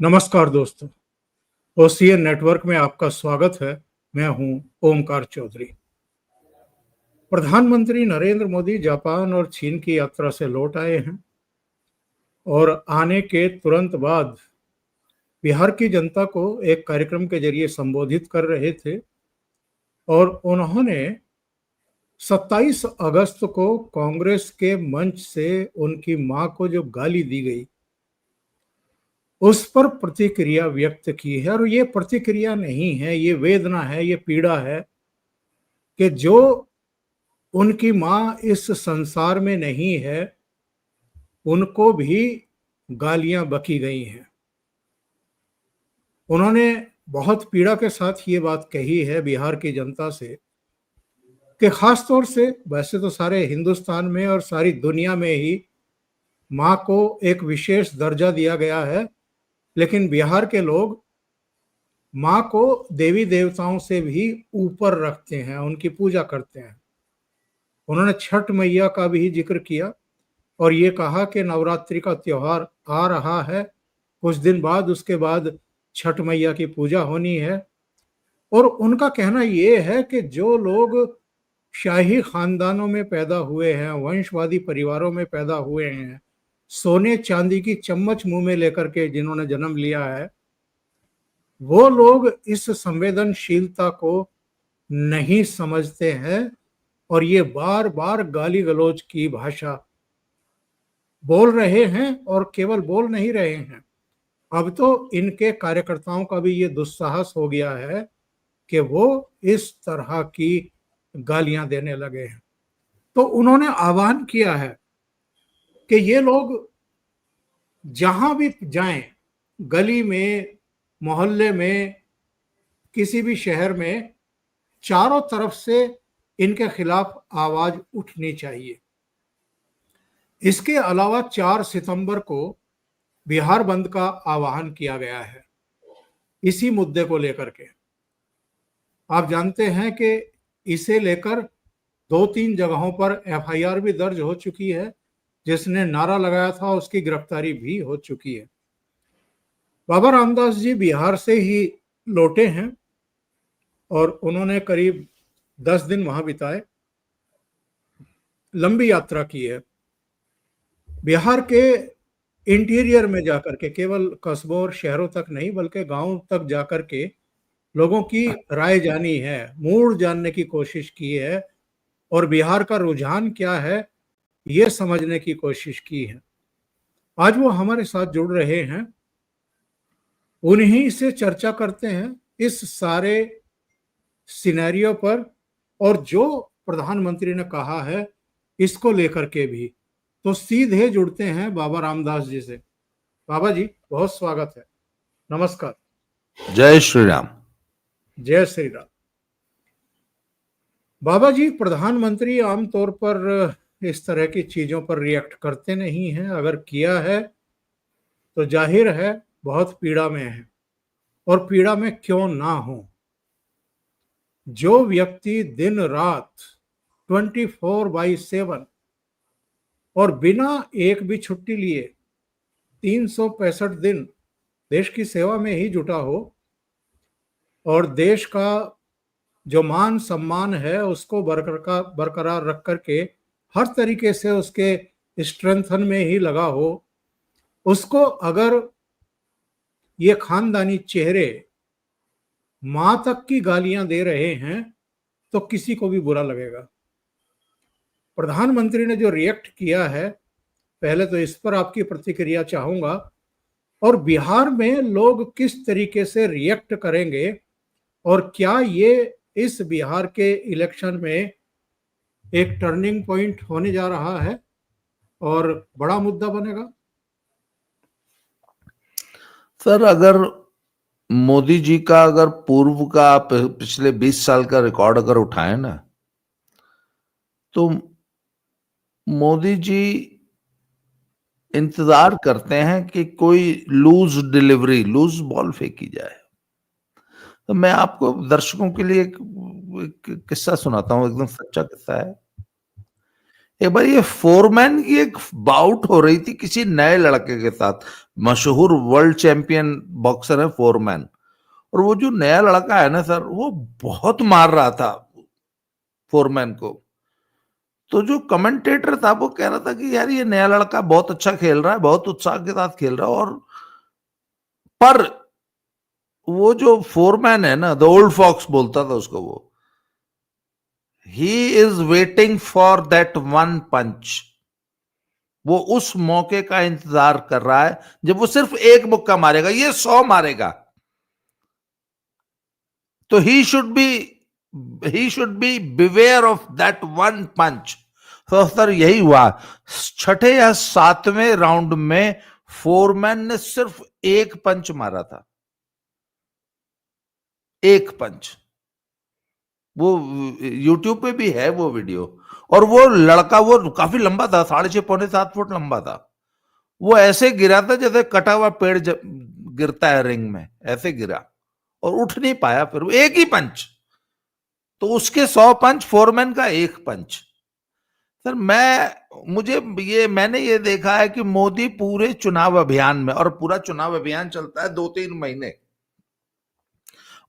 नमस्कार दोस्तों, OCN network में आपका स्वागत है। मैं हूं ओमकार चौधरी। प्रधानमंत्री नरेंद्र मोदी जापान और चीन की यात्रा से लौट आए हैं और आने के तुरंत बाद बिहार की जनता को एक कार्यक्रम के जरिए संबोधित कर रहे थे और उन्होंने 27 अगस्त को कांग्रेस के मंच से उनकी मां को जो गाली दी गई उस पर प्रतिक्रिया व्यक्त की है। और ये प्रतिक्रिया नहीं है, ये वेदना है, ये पीड़ा है कि जो उनकी मां इस संसार में नहीं है उनको भी गालियां बकी गई हैं। उन्होंने बहुत पीड़ा के साथ ये बात कही है बिहार की जनता से कि खास तौर से, वैसे तो सारे हिंदुस्तान में और सारी दुनिया में ही मां को एक विशेष दर्जा दिया गया है, लेकिन बिहार के लोग मां को देवी देवताओं से भी ऊपर रखते हैं, उनकी पूजा करते हैं। उन्होंने छठ मैया का भी जिक्र किया और ये कहा कि नवरात्रि का त्योहार आ रहा है, कुछ दिन बाद उसके बाद छठ मैया की पूजा होनी है। और उनका कहना ये है कि जो लोग शाही खानदानों में पैदा हुए हैं, वंशवादी परिवारों में पैदा हुए हैं, सोने चांदी की चम्मच मुंह में लेकर के जिन्होंने जन्म लिया है, वो लोग इस संवेदनशीलता को नहीं समझते हैं और ये बार बार गाली गलौज की भाषा बोल रहे हैं। और केवल बोल नहीं रहे हैं, अब तो इनके कार्यकर्ताओं का भी ये दुस्साहस हो गया है कि वो इस तरह की गालियां देने लगे हैं। तो उन्होंने आह्वान किया है कि ये लोग जहां भी जाएं, गली में, मोहल्ले में, किसी भी शहर में, चारों तरफ से इनके खिलाफ आवाज उठनी चाहिए। इसके अलावा 4 सितंबर को बिहार बंद का आह्वान किया गया है इसी मुद्दे को लेकर के। आप जानते हैं कि इसे लेकर 2-3 जगहों पर एफआईआर भी दर्ज हो चुकी है। जिसने नारा लगाया था उसकी गिरफ्तारी भी हो चुकी है। बाबा रामदास जी बिहार से ही लौटे हैं और उन्होंने करीब 10 दिन वहां बिताए, लंबी यात्रा की है। बिहार के इंटीरियर में जाकर के, केवल कस्बों और शहरों तक नहीं बल्कि गांव तक जाकर के लोगों की राय जानी है, मूड जानने की कोशिश की है और बिहार का रुझान क्या है ये समझने की कोशिश की है। आज वो हमारे साथ जुड़ रहे हैं, उन्हीं से चर्चा करते हैं इस सारे सिनेरियो पर और जो प्रधानमंत्री ने कहा है इसको लेकर के भी। तो सीधे जुड़ते हैं बाबा रामदास जी से। बाबा जी, बहुत स्वागत है। नमस्कार। जय श्री राम। जय श्री राम। बाबा जी, प्रधानमंत्री आमतौर पर इस तरह की चीजों पर रिएक्ट करते नहीं हैं, अगर किया है तो जाहिर है बहुत पीड़ा में है। और पीड़ा में क्यों ना हो, जो व्यक्ति दिन रात 24/7 और बिना एक भी छुट्टी लिए 365 दिन देश की सेवा में ही जुटा हो और देश का जो मान सम्मान है उसको बरकरार रख करके हर तरीके से उसके स्ट्रेंथन में ही लगा हो, उसको अगर ये खानदानी चेहरे मां तक की गालियां दे रहे हैं तो किसी को भी बुरा लगेगा। प्रधानमंत्री ने जो रिएक्ट किया है, पहले तो इस पर आपकी प्रतिक्रिया चाहूंगा और बिहार में लोग किस तरीके से रिएक्ट करेंगे और क्या ये इस बिहार के इलेक्शन में एक टर्निंग पॉइंट होने जा रहा है और बड़ा मुद्दा बनेगा। सर, अगर मोदी जी का अगर पूर्व का पिछले 20 साल का रिकॉर्ड अगर उठाए ना, तो मोदी जी इंतजार करते हैं कि कोई लूज डिलीवरी, लूज बॉल फेंकी जाए। तो मैं आपको दर्शकों के लिए एक किस्सा सुनाता हूं, एकदम सच्चा किस्सा है। एक बार ये फोरमैन की एक बाउट हो रही थी किसी नए लड़के के साथ, मशहूर वर्ल्ड चैंपियन बॉक्सर है फोरमैन, और वो जो नया लड़का है ना सर, वो बहुत मार रहा था फोरमैन को। तो जो कमेंटेटर था वो कह रहा था कि यार ये नया लड़का बहुत अच्छा खेल रहा है, बहुत उत्साह के साथ खेल रहा है, और पर वो जो फोरमैन है ना, द ओल्ड फॉक्स बोलता था उसको वो, he is waiting for that one punch. वो उस मौके का इंतजार कर रहा है जब वो सिर्फ एक मुक्का मारेगा, ये 100 मारेगा। तो he should be beware of that one punch. तो सर यही हुआ, छठे या सातवें राउंड में फोरमैन ने सिर्फ एक पंच मारा था, एक पंच। वो यूट्यूब पे भी है वो वीडियो। और वो लड़का, वो काफी लंबा था, 6.5 पौने 7 फुट लंबा था। वो ऐसे गिरा था जैसे कटा हुआ पेड़ गिरता है रिंग में, ऐसे गिरा और उठ नहीं पाया। फिर वो एक ही पंच, तो उसके 100 पंच, फोरमैन का एक पंच। सर मैंने ये देखा है कि मोदी पूरे चुनाव अभियान में, और पूरा चुनाव अभियान चलता है 2-3 महीने,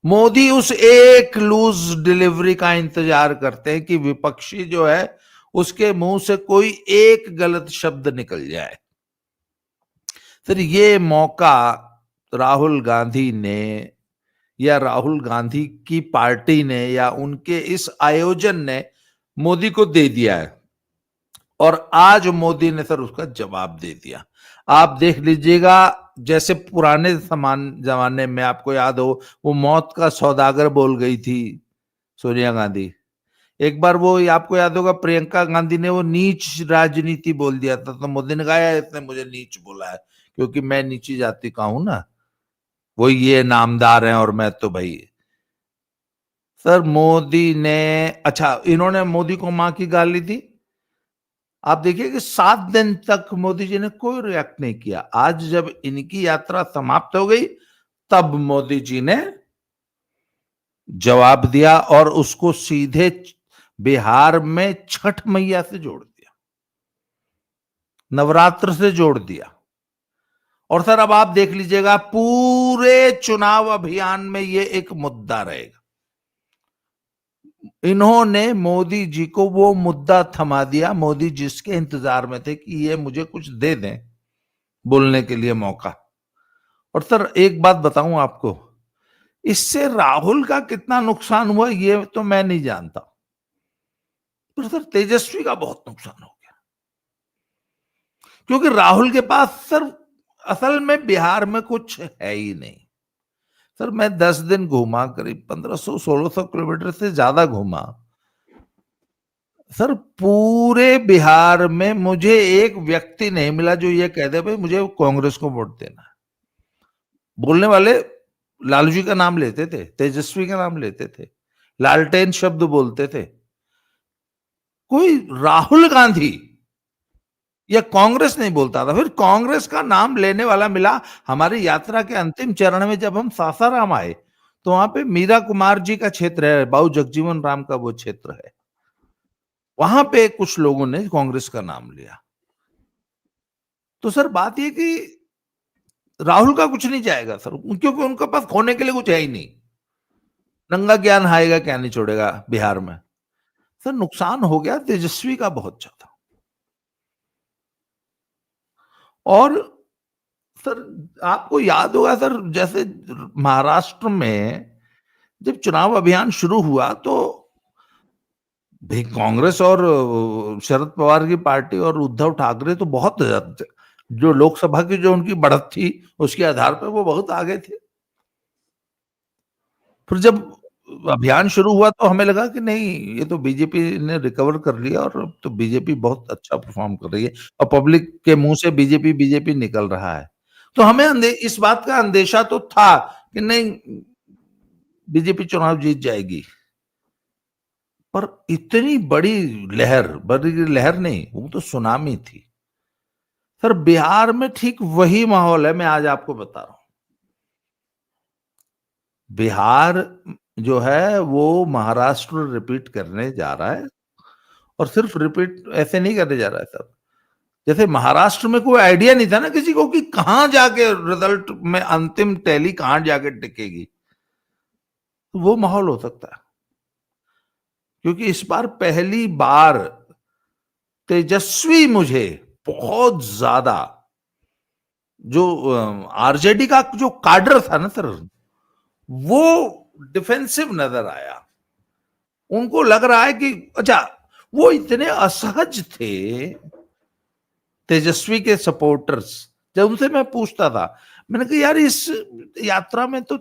मोदी उस एक लूज डिलीवरी का इंतजार करते हैं कि विपक्षी जो है उसके मुंह से कोई एक गलत शब्द निकल जाए। सर ये मौका राहुल गांधी ने, या राहुल गांधी की पार्टी ने, या उनके इस आयोजन ने मोदी को दे दिया है, और आज मोदी ने सर उसका जवाब दे दिया। आप देख लीजिएगा, जैसे पुराने समान जमाने में आपको याद हो, वो मौत का सौदागर बोल गई थी सोनिया गांधी। एक बार वो आपको याद होगा, प्रियंका गांधी ने वो नीच राजनीति बोल दिया था, तो मोदी ने कहा इसने मुझे नीच बोला है क्योंकि मैं नीची जाति का हूं ना, वो ये नामदार हैं और मैं तो भाई। सर मोदी ने, अच्छा इन्होंने मोदी को मां की गाली दी। आप देखिए कि 7 दिन तक मोदी जी ने कोई रिएक्ट नहीं किया। आज जब इनकी यात्रा समाप्त हो गई, तब मोदी जी ने जवाब दिया और उसको सीधे बिहार में छठ मैया से जोड़ दिया, नवरात्र से जोड़ दिया। और सर अब आप देख लीजिएगा, पूरे चुनाव अभियान में ये एक मुद्दा रहेगा। इन्होंने मोदी जी को वो मुद्दा थमा दिया, मोदी जिसके इंतजार में थे कि ये मुझे कुछ दे दें बोलने के लिए मौका। और सर एक बात बताऊं आपको, इससे राहुल का कितना नुकसान हुआ ये तो मैं नहीं जानता, पर सर तेजस्वी का बहुत नुकसान हो गया। क्योंकि राहुल के पास सर असल में बिहार में कुछ है ही नहीं। सर मैं 10 दिन घूमा, करीब 1500-1600 किलोमीटर से ज्यादा घूमा। सर पूरे बिहार में मुझे एक व्यक्ति नहीं मिला जो ये कह दे भाई मुझे कांग्रेस को वोट देना है। बोलने वाले लालू जी का नाम लेते थे, तेजस्वी का नाम लेते थे, लालटेन शब्द बोलते थे। कोई राहुल गांधी या कांग्रेस नहीं बोलता था। फिर कांग्रेस का नाम लेने वाला मिला हमारी यात्रा के अंतिम चरण में, जब हम सासाराम आए तो वहां पे मीरा कुमार जी का क्षेत्र है, बाबू जगजीवन राम का वो क्षेत्र है, वहां पे कुछ लोगों ने कांग्रेस का नाम लिया। तो सर बात ये कि राहुल का कुछ नहीं जाएगा सर, क्योंकि उनके पास खोने के लिए कुछ है ही नहीं। नंगा ज्ञान हाएगा क्या नहीं छोड़ेगा बिहार में। सर नुकसान हो गया तेजस्वी का बहुत ज्यादा। और सर आपको याद होगा सर, जैसे महाराष्ट्र में जब चुनाव अभियान शुरू हुआ तो भाई कांग्रेस और शरद पवार की पार्टी और उद्धव ठाकरे तो बहुत, जो लोकसभा की जो उनकी बढ़त थी उसके आधार पर वो बहुत आगे थे। फिर जब अभियान शुरू हुआ तो हमें लगा कि नहीं, ये तो बीजेपी ने रिकवर कर लिया और अब तो बीजेपी बहुत अच्छा परफॉर्म कर रही है और पब्लिक के मुंह से बीजेपी बीजेपी निकल रहा है। तो हमें इस बात का अंदेशा तो था कि नहीं, बीजेपी चुनाव जीत जाएगी। पर इतनी बड़ी लहर नहीं, वो तो सुनामी थी। सर बिहार में ठीक वही माहौल है, मैं आज आपको बता रहा हूं। बिहार जो है वो महाराष्ट्र रिपीट करने जा रहा है, और सिर्फ रिपीट ऐसे नहीं करने जा रहा है सब। जैसे महाराष्ट्र में कोई आइडिया नहीं था ना किसी को कि कहां जाके रिजल्ट में अंतिम टैली कहां जाके टिकेगी, तो वो माहौल हो सकता है। क्योंकि इस बार पहली बार तेजस्वी मुझे बहुत ज्यादा, जो आरजेडी का जो काडर था ना सर, वो डिफेंसिव नजर आया। उनको लग रहा है कि अच्छा, वो इतने असहज थे तेजस्वी के सपोर्टर्स। जब उनसे मैं पूछता था, मैंने कहा यार इस यात्रा में तो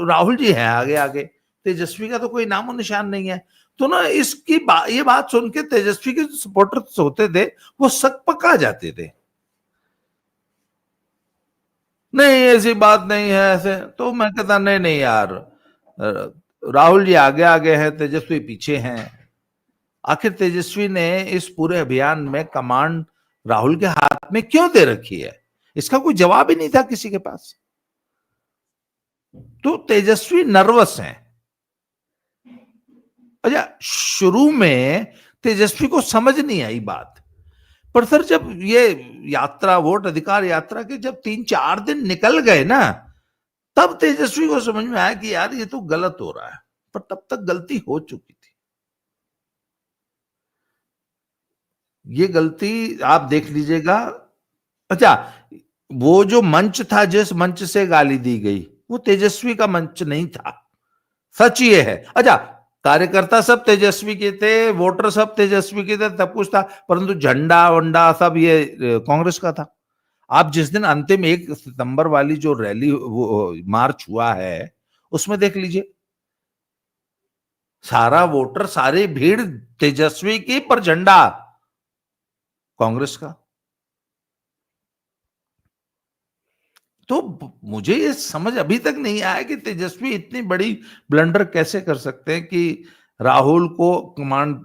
राहुल जी हैं आगे आगे, तेजस्वी का तो कोई नामो निशान नहीं है। तो ना ये बात सुन के तेजस्वी के सपोर्टर्स होते थे वो सकपका जाते थे, नहीं ऐसी बात नहीं है ऐसे। तो मैं कहता नहीं नहीं यार, राहुल जी आगे आगे हैं, तेजस्वी पीछे हैं। आखिर तेजस्वी ने इस पूरे अभियान में कमांड राहुल के हाथ में क्यों दे रखी है, इसका कोई जवाब ही नहीं था किसी के पास। तो तेजस्वी नर्वस हैं। अच्छा, शुरू में तेजस्वी को समझ नहीं आई बात, पर सर जब ये यात्रा, वोट अधिकार यात्रा के जब 3-4 दिन निकल गए ना, तब तेजस्वी को समझ में आया कि यार ये तो गलत हो रहा है। पर तब तक गलती हो चुकी थी। ये गलती आप देख लीजिएगा। अच्छा, वो जो मंच था, जिस मंच से गाली दी गई, वो तेजस्वी का मंच नहीं था, सच ये है। अच्छा, कार्यकर्ता सब तेजस्वी के थे, वोटर सब तेजस्वी के थे, सब कुछ था, परंतु झंडा वंडा सब ये कांग्रेस का था। आप जिस दिन अंतिम 1 सितंबर वाली जो रैली, वो मार्च हुआ है, उसमें देख लीजिए, सारा वोटर, सारी भीड़ तेजस्वी की, पर झंडा कांग्रेस का। तो मुझे ये समझ अभी तक नहीं आया कि तेजस्वी इतनी बड़ी ब्लंडर कैसे कर सकते हैं कि राहुल को कमांड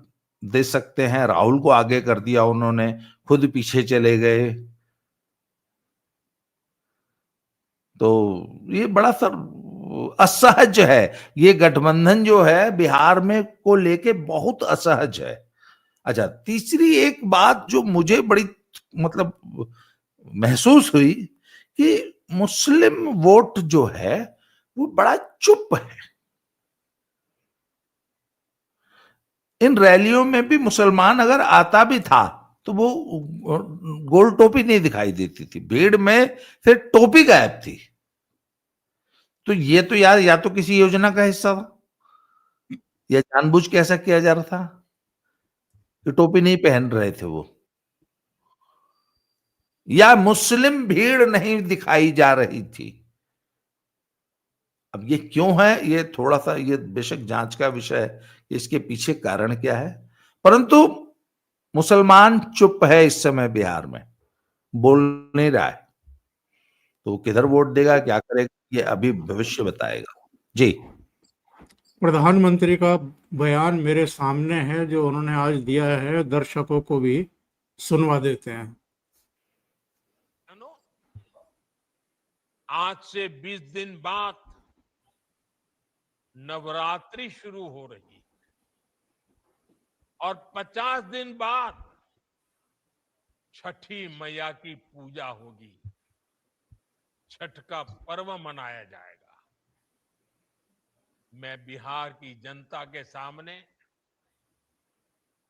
दे सकते हैं, राहुल को आगे कर दिया उन्होंने, खुद पीछे चले गए। तो ये बड़ा सर असहज है। ये गठबंधन जो है बिहार में को लेके बहुत असहज है। अच्छा, तीसरी एक बात जो मुझे बड़ी मतलब महसूस हुई कि मुस्लिम वोट जो है वो बड़ा चुप है। इन रैलियों में भी मुसलमान अगर आता भी था तो वो गोल टोपी नहीं दिखाई देती थी, भीड़ में से टोपी गायब थी। तो ये तो यार या तो किसी योजना का हिस्सा था, या जानबूझ के ऐसा किया जा रहा था कि टोपी नहीं पहन रहे थे वो, या मुस्लिम भीड़ नहीं दिखाई जा रही थी। अब ये क्यों है, ये थोड़ा सा, ये बेशक जांच का विषय है कि इसके पीछे कारण क्या है, परंतु मुसलमान चुप है इस समय बिहार में, बोल नहीं रहा है। तो किधर वोट देगा, क्या करेगा, ये अभी भविष्य बताएगा। जी। प्रधानमंत्री का बयान मेरे सामने है जो उन्होंने आज दिया है, दर्शकों को भी सुनवा देते हैं। आज से 20 दिन बाद नवरात्रि शुरू हो रही है और 50 दिन बाद छठी मैया की पूजा होगी, छठ का पर्व मनाया जाएगा। मैं बिहार की जनता के सामने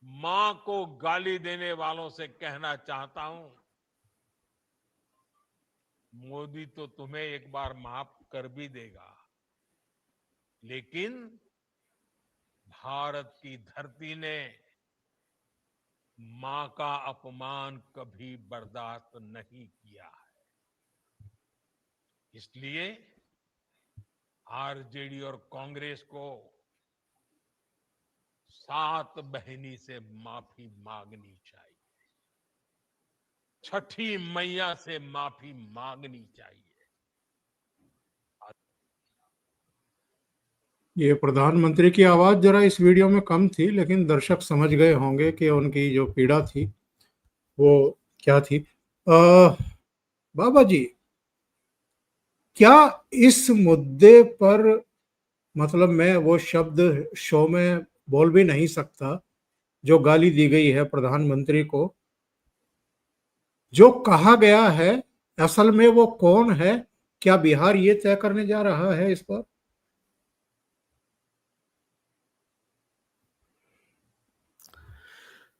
मां को गाली देने वालों से कहना चाहता हूं, मोदी तो तुम्हें एक बार माफ कर भी देगा, लेकिन भारत की धरती ने मां का अपमान कभी बर्दाश्त नहीं किया है। इसलिए आरजेडी और कांग्रेस को सात बहिनी से माफी मांगनी चाहिए, छठी मैया से माफी मांगनी चाहिए। ये प्रधानमंत्री की आवाज जरा इस वीडियो में कम थी, लेकिन दर्शक समझ गए होंगे कि उनकी जो पीड़ा थी वो क्या थी। बाबा जी, क्या इस मुद्दे पर, मतलब मैं वो शब्द शो में बोल भी नहीं सकता, जो गाली दी गई है प्रधानमंत्री को, जो कहा गया है, असल में वो कौन है? क्या बिहार ये तय करने जा रहा है इस पर?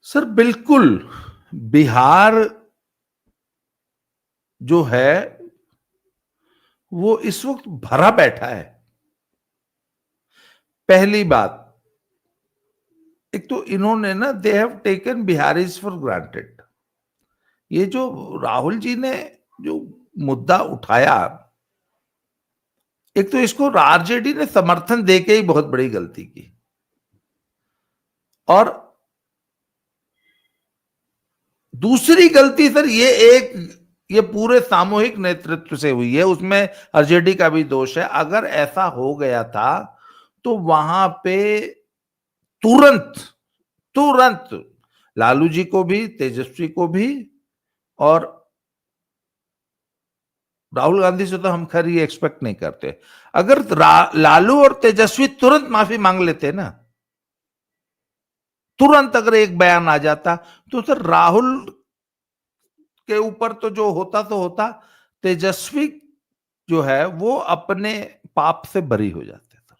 सर बिल्कुल, बिहार जो है वो इस वक्त भरा बैठा है। पहली बात, एक तो इन्होंने ना, they have taken Bihari's for granted. ये जो राहुल जी ने जो मुद्दा उठाया, एक तो इसको आरजेडी ने समर्थन देके ही बहुत बड़ी गलती की, और दूसरी गलती सर ये पूरे सामूहिक नेतृत्व से हुई है, उसमें आरजेडी का भी दोष है। अगर ऐसा हो गया था तो वहां पे तुरंत तुरंत लालू जी को भी, तेजस्वी को भी, और राहुल गांधी से तो हम खैर ये एक्सपेक्ट नहीं करते, अगर लालू और तेजस्वी तुरंत माफी मांग लेते ना, तुरंत अगर एक बयान आ जाता, तो सर राहुल के ऊपर तो जो होता तो होता, तेजस्वी जो है वो अपने पाप से बरी हो जाते सर,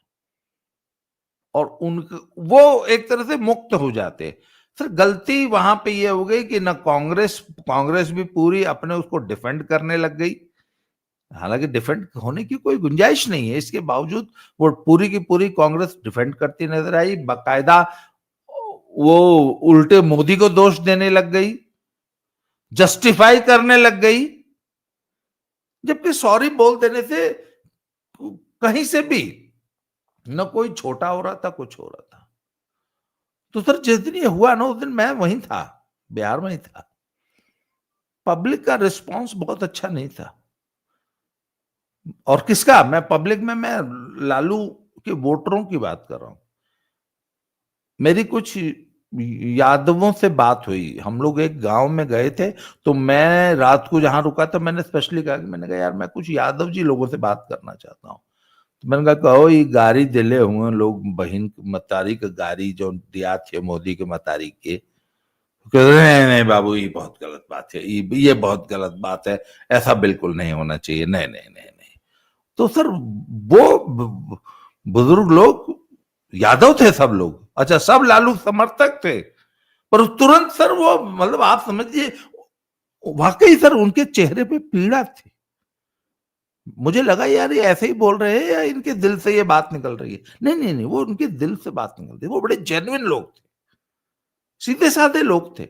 और वो एक तरह से मुक्त हो जाते। सर गलती वहां पे ये हो गई कि ना कांग्रेस भी पूरी अपने उसको डिफेंड करने लग गई, हालांकि डिफेंड होने की कोई गुंजाइश नहीं है, इसके बावजूद वो पूरी की पूरी कांग्रेस डिफेंड करती नजर आई, बाकायदा वो उल्टे मोदी को दोष देने लग गई, जस्टिफाई करने लग गई, जबकि सॉरी बोल देने से कहीं से भी न कोई छोटा हो रहा था, कुछ हो रहा था। तो सर जिस दिन ये हुआ ना, उस दिन मैं वहीं था, बिहार में ही था। पब्लिक का रिस्पांस बहुत अच्छा नहीं था। और किसका? मैं पब्लिक में मैं लालू के वोटरों की बात कर रहा हूं। मेरी कुछ यादवों से बात हुई, हम लोग एक गांव में गए थे, तो मैं रात को जहां रुका था, मैंने स्पेशली कहा कि मैंने कहा यार मैं कुछ यादव जी लोगों से बात करना चाहता हूं। तो मैंने कहा कहो ये गाड़ी दिले हुए लोग, बहन मतारी का गाड़ी जो दिया थे मोदी के मतारी के, नहीं नहीं बाबू ये बहुत गलत बात है, ये बहुत गलत बात है, ऐसा बिल्कुल नहीं होना चाहिए, नहीं नहीं नहीं नहीं। तो सर वो बुजुर्ग लोग यादव थे सब लोग, अच्छा सब लालू समर्थक थे, पर तुरंत सर वो मतलब आप समझिए, वाकई सर उनके चेहरे पे पीड़ा थी। मुझे लगा यार ये ऐसे ही बोल रहे हैं या इनके दिल से ये बात निकल रही है। नहीं नहीं नहीं, वो उनके दिल से बात निकल रही, वो बड़े जेन्युइन लोग थे, सीधे साधे लोग थे।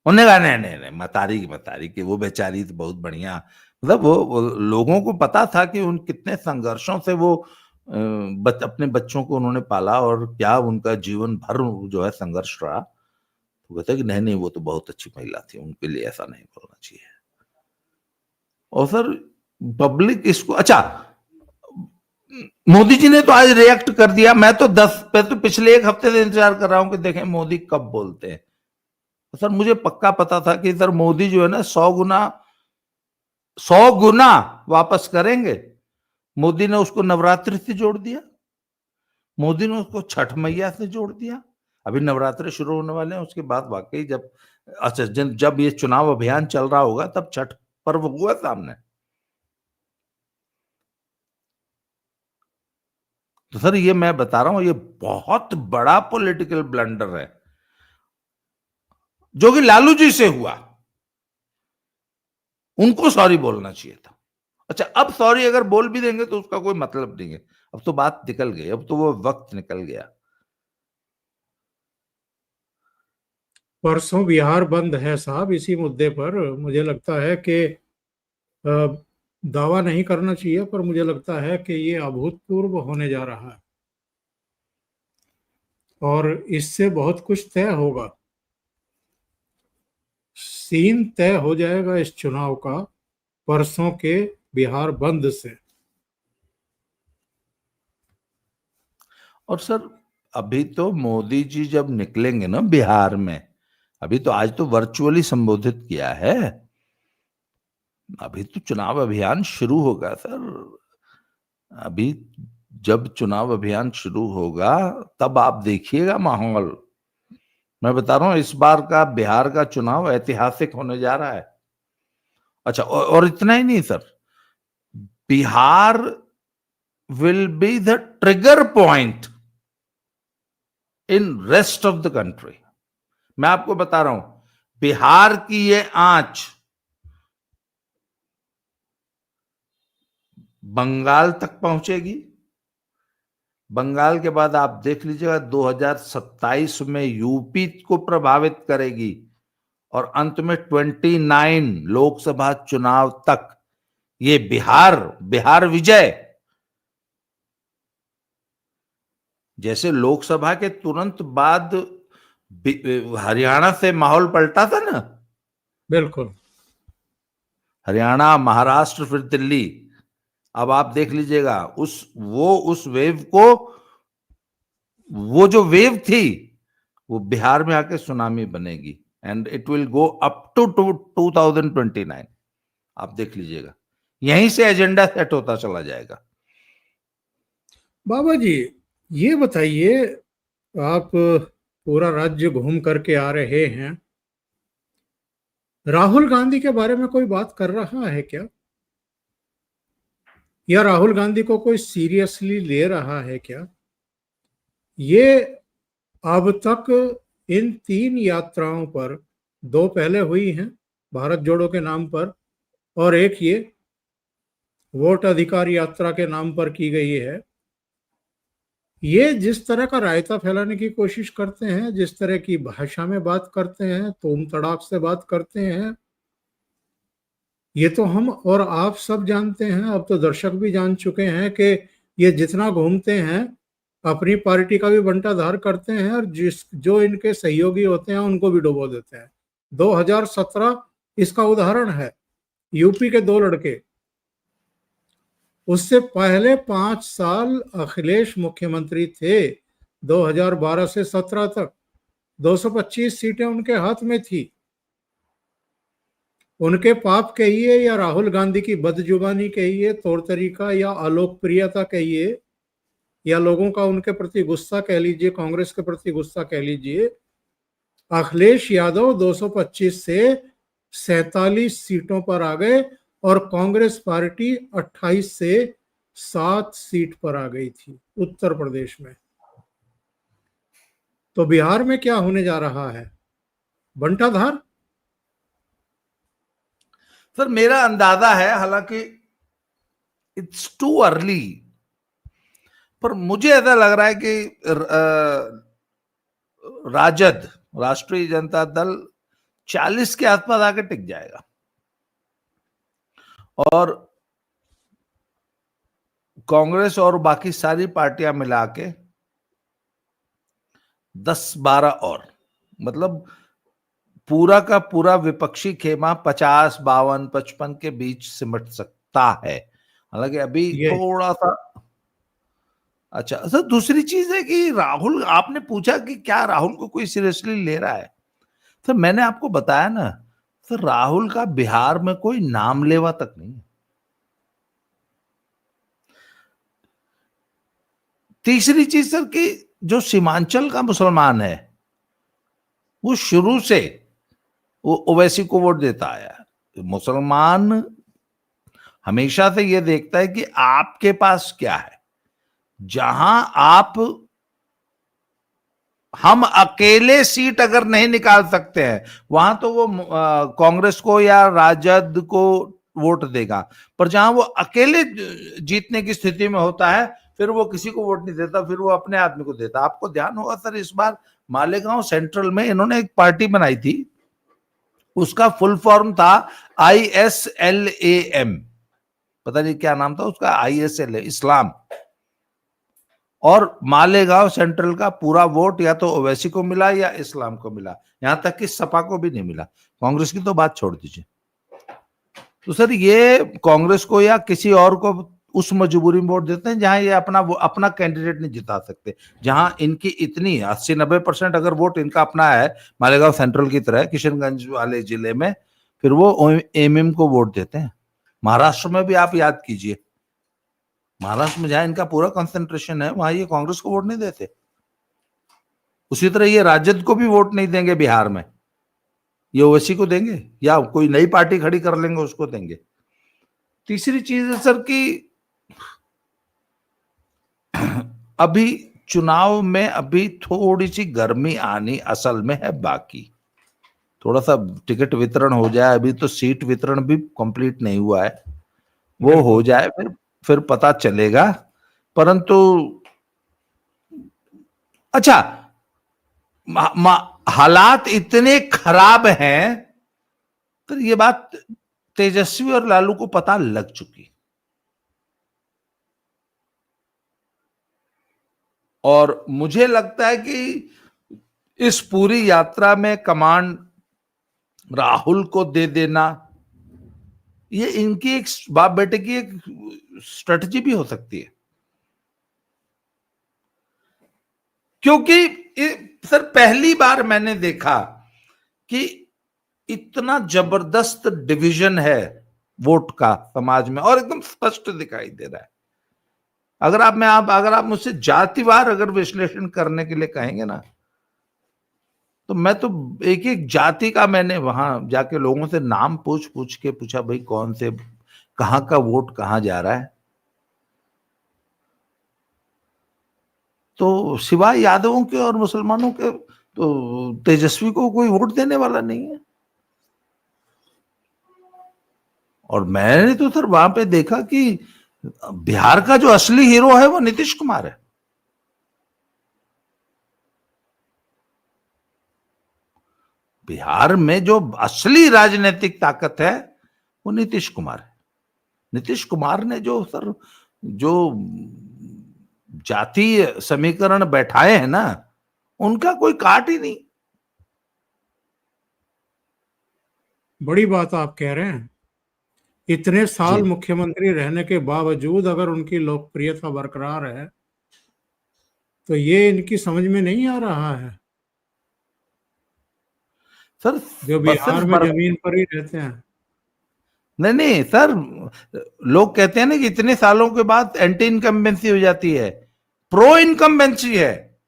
उन्होंने कहा नहीं नहीं नहीं, मतारी की वो बेचारी तो बहुत बढ़िया, मतलब वो लोगों को पता था कि उन कितने संघर्षों से वो अपने बच्चों को उन्होंने पाला, और क्या उनका जीवन भर जो है संघर्ष रहा। तो कहते कि नहीं नहीं वो तो बहुत अच्छी महिला थी, उनके लिए ऐसा नहीं बोलना चाहिए। और सर पब्लिक इसको, अच्छा मोदी जी ने तो आज रिएक्ट कर दिया, मैं तो पिछले एक हफ्ते से इंतजार कर रहा हूं कि देखें मोदी कब बोलते हैं। तो सर मुझे पक्का पता था कि सर मोदी जो है ना 100 गुना वापस करेंगे। मोदी ने उसको नवरात्रि से जोड़ दिया, मोदी ने उसको छठ मैया से जोड़ दिया। अभी नवरात्रि शुरू होने वाले हैं, उसके बाद वाकई जब ये चुनाव अभियान चल रहा होगा तब छठ पर्व हुआ सामने। तो सर ये मैं बता रहा हूं, ये बहुत बड़ा पॉलिटिकल ब्लंडर है जो कि लालू जी से हुआ। उनको सॉरी बोलना चाहिए था। अच्छा अब सॉरी अगर बोल भी देंगे तो उसका कोई मतलब नहीं है, अब तो बात निकल गई, अब तो वो वक्त निकल गया। परसों बिहार बंद है साहब, इसी मुद्दे पर मुझे लगता है कि दावा नहीं करना चाहिए, पर मुझे लगता है कि ये अभूतपूर्व होने जा रहा है और इससे बहुत कुछ तय होगा। सीन तय हो जाएगा इस चुनाव का परसों के बिहार बंद से। और सर अभी तो मोदी जी जब निकलेंगे ना बिहार में, अभी तो आज तो वर्चुअली संबोधित किया है, अभी तो चुनाव अभियान शुरू होगा सर। अभी जब चुनाव अभियान शुरू होगा तब आप देखिएगा माहौल, मैं बता रहा हूं इस बार का बिहार का चुनाव ऐतिहासिक होने जा रहा है। अच्छा, और इतना ही नहीं sir, Bihar will be the trigger point in rest of the country. मैं आपको बता रहा हूं, बिहार की ये आंच बंगाल तक पहुंचेगी। बंगाल के बाद आप देख लीजिएगा 2027 में यूपी को प्रभावित करेगी, और अंत में 29 लोकसभा चुनाव तक ये बिहार विजय। जैसे लोकसभा के तुरंत बाद हरियाणा से माहौल पलटा था ना, बिल्कुल। हरियाणा, महाराष्ट्र, फिर दिल्ली। अब आप देख लीजिएगा उस वेव को, वो जो वेव थी वो बिहार में आके सुनामी बनेगी, and it will go up to 2029। आप देख लीजिएगा, यहीं से एजेंडा सेट होता चला जाएगा। बाबा जी, ये बताइए, आप पूरा राज्य घूम करके आ रहे हैं, राहुल गांधी के बारे में कोई बात कर रहा है क्या? या राहुल गांधी को कोई सीरियसली ले रहा है क्या? ये अब तक इन 3 यात्राओं पर, 2 पहले हुई हैं भारत जोड़ो के नाम पर, और एक ये वोट अधिकार यात्रा के नाम पर की गई है, ये जिस तरह का रायता फैलाने की कोशिश करते हैं, जिस तरह की भाषा में बात करते हैं, तूम तड़ाक से बात करते हैं, ये तो हम और आप सब जानते हैं। अब तो दर्शक भी जान चुके हैं कि ये जितना घूमते हैं अपनी पार्टी का भी बंटाधार करते हैं, और जो इनके सहयोगी होते हैं उनको भी डुबो देते हैं। 2017 इसका उदाहरण है। यूपी के 2 लड़के, उससे पहले 5 साल अखिलेश मुख्यमंत्री थे, 2012 से 17 तक 225 सीटें उनके हाथ में थी। उनके पाप कहिए या राहुल गांधी की बदजुबानी कहिए, तौर तरीका या अलोकप्रियता कहिए, या लोगों का उनके प्रति गुस्सा कह लीजिए, कांग्रेस के प्रति गुस्सा कह लीजिए, अखिलेश यादव 225 से 47 सीटों पर आ गए, और कांग्रेस पार्टी 28 से 7 सीट पर आ गई थी उत्तर प्रदेश में। तो बिहार में क्या होने जा रहा है? बंटाधार? सर मेरा अंदाजा है, हालांकि इट्स टू अर्ली, पर मुझे ऐसा लग रहा है कि राजद, राष्ट्रीय जनता दल 40 के आसपास आके टिक जाएगा, और कांग्रेस और बाकी सारी पार्टियां मिला के 10-12 और, मतलब पूरा का पूरा विपक्षी खेमा 50, 52, 55 के बीच सिमट सकता है। हालांकि अभी थोड़ा सा। अच्छा सर, दूसरी चीज है कि राहुल, आपने पूछा कि क्या राहुल को कोई सीरियसली ले रहा है। सर मैंने आपको बताया ना सर, राहुल का बिहार में कोई नाम लेवा तक नहीं है। तीसरी चीज सर कि जो सीमांचल का मुसलमान है वो शुरू से वो ओवैसी को वोट देता आया है। मुसलमान हमेशा से ये देखता है कि आपके पास क्या है। जहां हम अकेले सीट अगर नहीं निकाल सकते हैं, वहां तो वो कांग्रेस को या राजद को वोट देगा, पर जहां वो अकेले जीतने की स्थिति में होता है फिर वो किसी को वोट नहीं देता, फिर वो अपने आदमी को देता। आपको ध्यान होगा सर, इस बार मालेगांव सेंट्रल में इन्होंने एक पार्टी बनाई थी, उसका फुल फॉर्म था ISLAM, पता नहीं क्या नाम था उसका, ISL इस्लाम। और मालेगांव सेंट्रल का पूरा वोट या तो ओवैसी को मिला या इस्लाम को मिला, यहां तक कि सपा को भी नहीं मिला। कांग्रेस की तो बात छोड़ दीजिए। तो सर ये कांग्रेस को या किसी और को उस मजबूरी में वोट देते हैं जहां ये अपना कैंडिडेट नहीं जिता सकते, जहां इनकी इतनी 80-90% अगर वोट इनका अपना है मालेगांव सेंट्रल की तरह किशनगंज वाले जिले में, फिर वो एमएम को वोट देते हैं। महाराष्ट्र में भी आप याद कीजिए, महाराष्ट्र में जहां इनका पूरा कंसंट्रेशन है वहां ये कांग्रेस को वोट नहीं देते। उसी तरह ये राजद को भी वोट नहीं देंगे बिहार में, ये ओवैसी को देंगे या कोई नई पार्टी खड़ी कर लेंगे उसको देंगे। तीसरी चीज है सर कि अभी चुनाव में अभी थोड़ी सी गर्मी आनी असल में है बाकी, थोड़ा सा टिकट वितरण हो जाए, अभी तो सीट वितरण भी कंप्लीट नहीं हुआ है, वो हो जाए फिर पता चलेगा। परंतु अच्छा, हालात इतने खराब हैं तो ये बात तेजस्वी और लालू को पता लग चुकी, और मुझे लगता है कि इस पूरी यात्रा में कमांड राहुल को दे देना, ये इनकी एक बाप बेटे की एक स्ट्रेटजी भी हो सकती है, क्योंकि सर पहली बार मैंने देखा कि इतना जबरदस्त डिवीजन है वोट का समाज में, और एकदम स्पष्ट दिखाई दे रहा है। अगर आप मुझसे जातिवार अगर विश्लेषण करने के लिए कहेंगे ना, तो मैं तो एक एक जाति का मैंने वहां जाके लोगों से नाम पूछ पूछ के पूछा, भाई कौन से कहां का वोट कहां जा रहा है, तो सिवाय यादवों के और मुसलमानों के तो तेजस्वी को कोई वोट देने वाला नहीं है। और मैंने तो सर वहां पे देखा कि बिहार का जो असली हीरो है वो नीतीश कुमार है। बिहार में जो असली राजनीतिक ताकत है वो नीतीश कुमार है। नीतीश कुमार ने जो सर जो जातीय समीकरण बैठाए हैं ना, उनका कोई काट ही नहीं। बड़ी बात आप कह रहे हैं। इतने साल जी मुख्यमंत्री रहने के बावजूद अगर उनकी लोकप्रियता बरकरार है तो ये इनकी समझ में नहीं आ रहा है, सर, जो बस बिहार में जमीन पर ही रहते हैं। नहीं नहीं सर, लोग कहते हैं ना कि इतने सालों के बाद एंटी इनकम्बेंसी हो जाती है, प्रो इनकम्बेंसी है।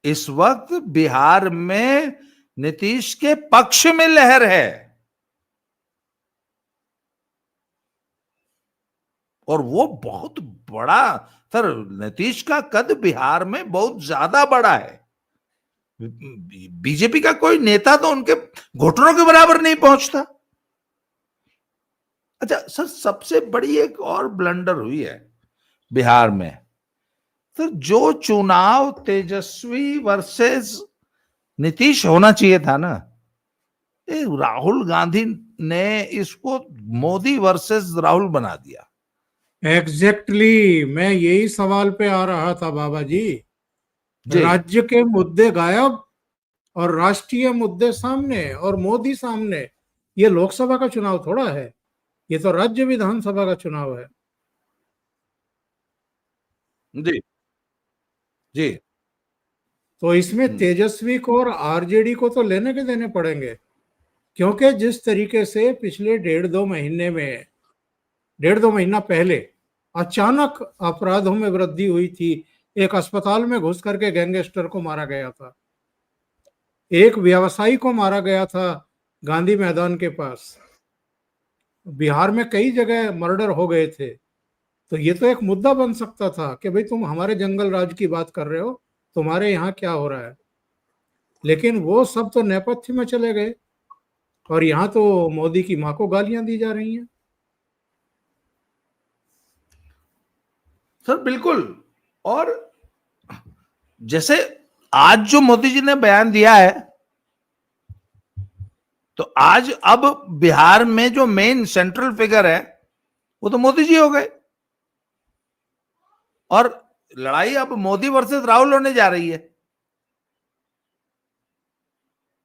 इस वक्त बिहार में नीतीश के पक्ष में लहर है, और वो बहुत बड़ा, सर नीतीश का कद बिहार में बहुत ज्यादा बड़ा है। बीजेपी का कोई नेता तो उनके घुटनों के बराबर नहीं पहुंचता। अच्छा सर, सबसे बड़ी एक और ब्लंडर हुई है बिहार में, तो जो चुनाव तेजस्वी वर्सेस नीतीश होना चाहिए था ना, राहुल गांधी ने इसको मोदी वर्सेस राहुल बना दिया। एग्जैक्टली मैं यही सवाल पे आ रहा था बाबा जी। राज्य के मुद्दे गायब और राष्ट्रीय मुद्दे सामने और मोदी सामने। ये लोकसभा का चुनाव थोड़ा है, ये तो राज्य विधानसभा का चुनाव है। जी जी। तो इसमें तेजस्वी को और आरजेडी को तो लेने के देने पड़ेंगे, क्योंकि जिस तरीके से पिछले डेढ़ दो महीना पहले अचानक अपराधों में वृद्धि हुई थी, एक अस्पताल में घुस करके गैंगस्टर को मारा गया था, एक व्यवसायी को मारा गया था गांधी मैदान के पास, बिहार में कई जगह मर्डर हो गए थे। तो ये तो एक मुद्दा बन सकता था कि भाई तुम हमारे जंगल राज की बात कर रहे हो, तुम्हारे यहाँ क्या हो रहा है। लेकिन वो सब तो नेपथ्य में चले गए और यहाँ तो मोदी की माँ को गालियां दी जा रही हैं। सर बिल्कुल। और जैसे आज जो मोदी जी ने बयान दिया है, तो आज अब बिहार में जो मेन सेंट्रल फिगर है वो तो मोदी जी हो गए, और लड़ाई अब मोदी वर्सेस राहुल होने जा रही है।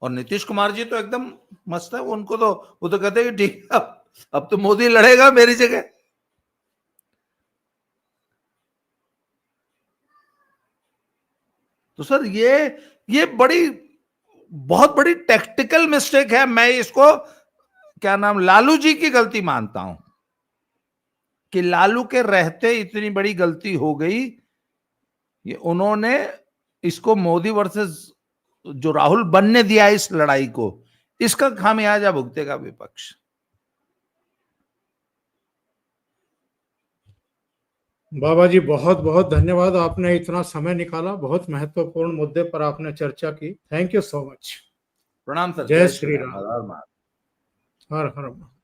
और नीतीश कुमार जी तो एकदम मस्त है, उनको तो वो तो कहते हैं कि ठीक है, अब तो मोदी लड़ेगा मेरी जगह। तो सर ये बहुत बड़ी टेक्टिकल मिस्टेक है। मैं इसको क्या नाम लालू जी की गलती मानता हूं कि लालू के रहते इतनी बड़ी गलती हो गई ये उन्होंने इसको मोदी वर्सेस जो राहुल बनने दिया इस लड़ाई को, इसका खामियाजा भुगतेगा विपक्ष। बाबा जी बहुत बहुत धन्यवाद, आपने इतना समय निकाला, बहुत महत्वपूर्ण मुद्दे पर आपने चर्चा की। Thank you so much. प्रणाम सर। जय श्री राम। हर हर महादेव। हर हर महादेव।